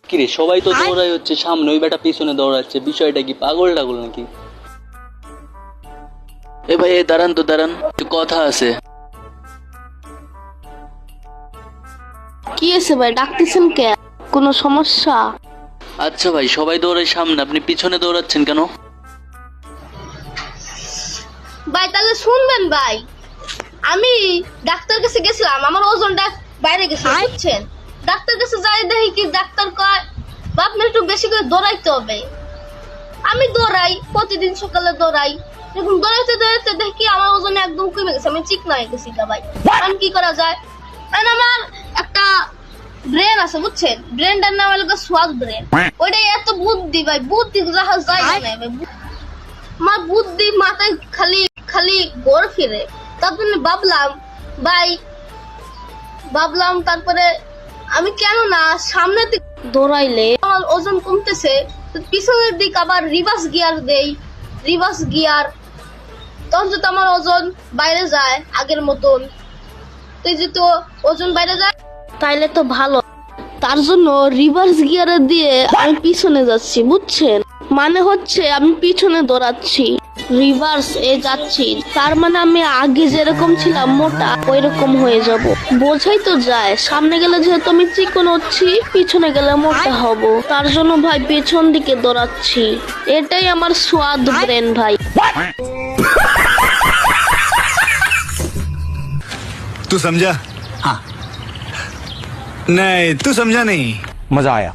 কিরে সবাই তো দৌড়াই হচ্ছে সামনে, ওই বেটা পিছনে দৌড়াচ্ছে, বিষয়টা কি পাগল টাগল নাকি? এ ভাই দাঁড়ান তো দাঁড়ান, একটু কথা আছে। কি আছে ভাই, ডাকতেছেন কে? কোনো সমস্যা? আচ্ছা ভাই, সবাই দৌড়ায় সামনে, আপনি পিছনে দৌড়াচ্ছেন কেন? ভাই তাহলে শুনবেন ভাই, আমি ডাক্তার কাছে গেছিলাম, আমার ওজনটা বাইরে গেছে বুঝছেন। ডাক্তার কাছে যাই দেখি কি ডাক্তার কয় বাপ একটু বেশি করে দৌড়াইতে হবে। আমি দৌড়াই, প্রতিদিন সকালে দৌড়াই, যখন দৌড়াইতে দৌড়াইতে দেখি আমার ওজন একদম কমে গেছে, আমি চিকনা হয়ে গেছি। ভাই এখন কি করা যায়? কারণ আমার একটা ব্রেন আছে বুঝছেন, ব্রেনটার নাম হলো সোয়াগ ব্রেন। ওইটাই এত বুদ্ধি ভাই, বুদ্ধি জাহাজ যায় না ভাই। আমার বুদ্ধি মাথায় খালি খালি ঘোর ফিরে। তারপরে ভাবলাম তারপরে আমি কেন না সামনের দিক দৌড়াইলে আমার ওজন কমতেছে, পিছনের দিক আবার রিভার্স গিয়ার তখন যদি আমার ওজন বাইরে যায় আগের মতন, তো যেহেতু ওজন বাইরে যায় তাইলে তো ভালো। তার জন্য রিভার্স গিয়ারে দিয়ে আমি পিছনে যাচ্ছি বুঝছেন। মানে হচ্ছে আমি পিছনে দৌড়াচ্ছি, রিভার্স এ যাচ্ছি, তার মানে আমি আগে যেরকম ছিলাম মোটা ওই রকম হয়ে যাব। বোঝাই তো যায়, সামনে গেলে যেহেতু আমি চিকন হচ্ছি, পিছনে গেলে মোটা হব। তার জন্য ভাই পেছন দিকে দৌড়াচ্ছি, এটাই আমার সোয়াদ ব্রেন ভাই। तू समझा? हाँ नहीं, तू समझा नहीं। मजा आया।